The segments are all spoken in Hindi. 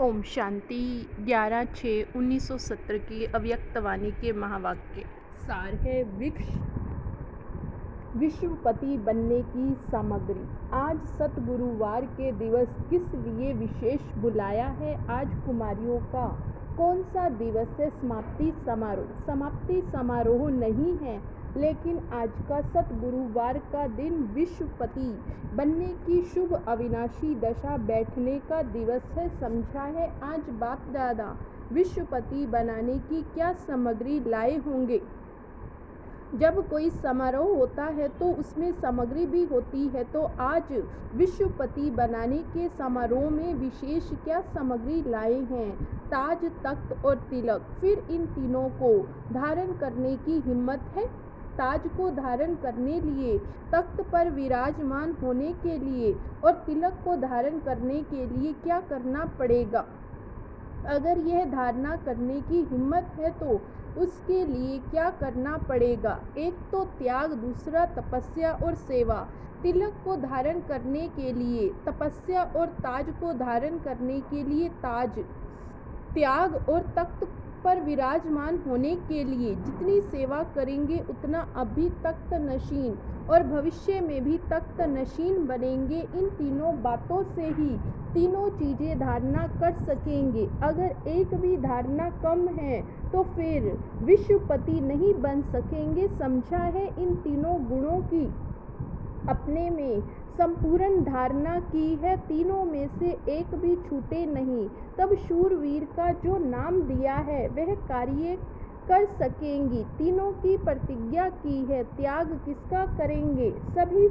ओम शांति। 11/6/1970 की अव्यक्तवाणी के महावाक्य सार है विश्वपति बनने की सामग्री। आज सतगुरुवार के दिवस किस लिए विशेष बुलाया है? आज कुमारियों का कौन सा दिवस है? समाप्ति समारोह नहीं है, लेकिन आज का सतगुरुवार का दिन विश्वपति बनने की शुभ अविनाशी दशा बैठने का दिवस है। समझा है? आज बाप दादा विश्वपति बनाने की क्या सामग्री लाए होंगे? जब कोई समारोह होता है तो उसमें सामग्री भी होती है, तो आज विश्वपति बनाने के समारोह में विशेष क्या सामग्री लाए हैं? ताज, तख्त और तिलक। फिर इन तीनों को धारण करने की हिम्मत है? ताज को धारण करने लिए, तख्त पर विराजमान होने के लिए और तिलक को धारण करने के लिए क्या करना पड़ेगा? अगर यह धारणा करने की हिम्मत है तो उसके लिए क्या करना पड़ेगा? एक तो त्याग, दूसरा तपस्या और सेवा। तिलक को धारण करने के लिए तपस्या और ताज को धारण करने के लिए त्याग और तख्त पर विराजमान होने के लिए जितनी सेवा करेंगे उतना अभी तख्त नशीन और भविष्य में भी तख्त नशीन बनेंगे। इन तीनों बातों से ही तीनों चीजें धारणा कर सकेंगे। अगर एक भी धारणा कम है तो फिर विश्वपति नहीं बन सकेंगे। समझा है? इन तीनों गुणों की अपने में संपूर्ण धारणा की है, तीनों में से एक भी छूटे नहीं, तब शूरवीर का जो नाम दिया है वह कार्य कर सकेंगी। तीनों की प्रतिज्ञा की है। त्याग किसका करेंगे? सभी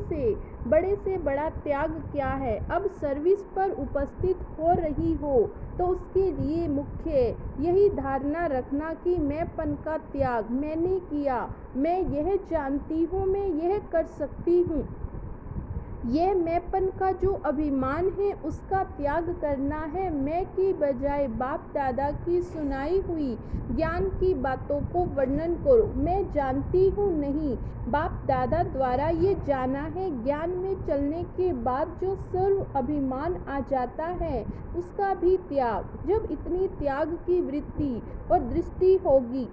से बड़ा त्याग क्या है? अब सर्विस पर उपस्थित हो रही हो तो उसके लिए मुख्य यही धारणा रखना कि मैंपन का त्याग मैंने किया, मैं यह जानती हूँ, मैं यह कर सकती हूँ। यह मैंपन का जो अभिमान है उसका त्याग करना है। मैं की बजाय बाप दादा की सुनाई हुई ज्ञान की बातों को वर्णन करो। मैं जानती हूँ नहीं, बाप दादा द्वारा ये जाना है। ज्ञान में चलने के बाद जो सर्व अभिमान आ जाता है उसका भी त्याग। जब इतनी त्याग की वृत्ति और दृष्टि होगी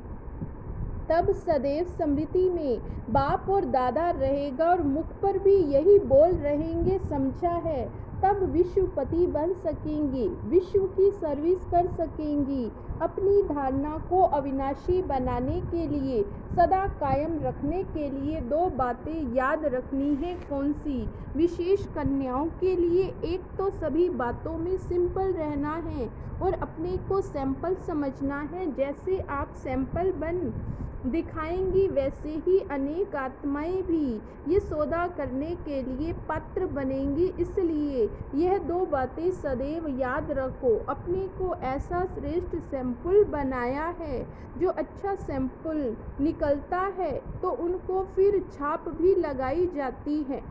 तब सदैव स्मृति में बाप और दादा रहेगा और मुख पर भी यही बोल रहेंगे। समझा है? तब विश्वपति बन सकेंगी, विश्व की सर्विस कर सकेंगी। अपनी धारणा को अविनाशी बनाने के लिए, सदा कायम रखने के लिए दो बातें याद रखनी है। कौन सी? विशेष कन्याओं के लिए एक तो सभी बातों में सिंपल रहना है और अपने को सैंपल समझना है। जैसे आप सैंपल बन दिखाएंगी वैसे ही अनेक आत्माएं भी ये सौदा करने के लिए पात्र बनेंगी। इसलिए यह दो बातें सदैव याद रखो। अपने को ऐसा श्रेष्ठ सैंपल बनाया है, जो अच्छा सैंपल निकलता है तो उनको फिर छाप भी लगाई जाती है।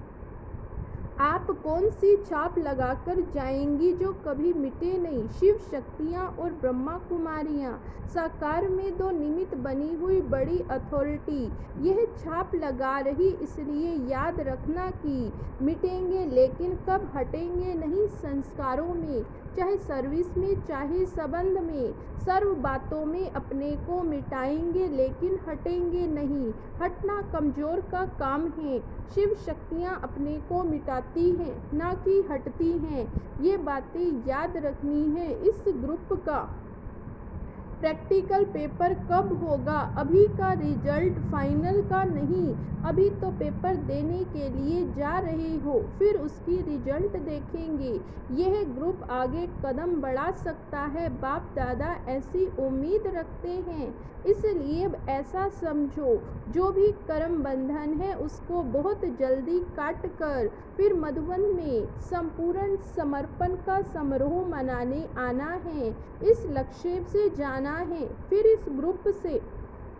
आप कौन सी छाप लगाकर जाएंगी जो कभी मिटे नहीं? शिव शक्तियाँ और ब्रह्मा कुमारियाँ, साकार में दो निमित्त बनी हुई बड़ी अथॉरिटी यह छाप लगा रही। इसलिए याद रखना कि मिटेंगे, लेकिन कब हटेंगे नहीं। संस्कारों में, चाहे सर्विस में, चाहे संबंध में, सर्व बातों में अपने को मिटाएंगे लेकिन हटेंगे नहीं। हटना कमजोर का काम है। शिव शक्तियाँ अपने को मिटाती हैं, ना कि हटती हैं। ये बातें याद रखनी है। इस ग्रुप का प्रैक्टिकल पेपर कब होगा? अभी का रिजल्ट फाइनल का नहीं, अभी तो पेपर देने के लिए जा रहे हो, फिर उसकी रिजल्ट देखेंगे। यह ग्रुप आगे कदम बढ़ा सकता है, बाप दादा ऐसी उम्मीद रखते हैं। इसलिए ऐसा समझो, जो भी कर्म बंधन है उसको बहुत जल्दी काट कर फिर मधुबन में संपूर्ण समर्पण का समारोह मनाने आना है। इस लक्ष्य से जाना है। फिर इस ग्रुप से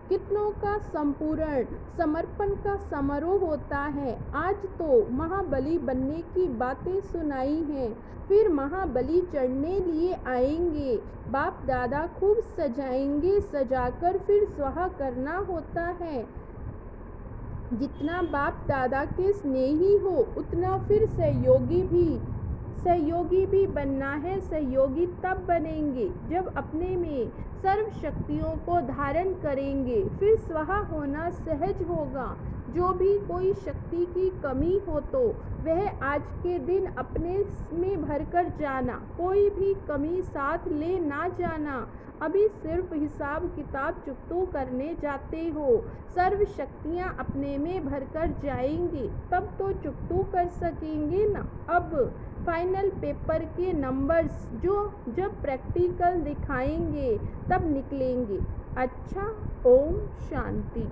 कितनों का संपूर्ण समर्पण का समारोह होता है। आज तो महाबली बनने की बातें सुनाई हैं, फिर महाबली चढ़ने लिए आएंगे। बाप दादा खूब सजाएंगे, सजाकर फिर स्वाहा करना होता है। जितना बाप दादा के स्नेही हो उतना फिर सहयोगी भी सहयोगी भी बनना है। सहयोगी तब बनेंगे जब अपने में सर्व शक्तियों को धारण करेंगे, फिर स्वहा होना सहज होगा। जो भी कोई शक्ति की कमी हो तो वह आज के दिन अपने में भरकर जाना, कोई भी कमी साथ ले ना जाना। अभी सिर्फ हिसाब किताब चुकतू करने जाते हो, सर्व शक्तियाँ अपने में भरकर जाएंगी तब तो चुकतू कर सकेंगे ना। अब फाइनल पेपर के नंबर्स जब प्रैक्टिकल दिखाएंगे तब निकलेंगे। अच्छा, ओम शांति।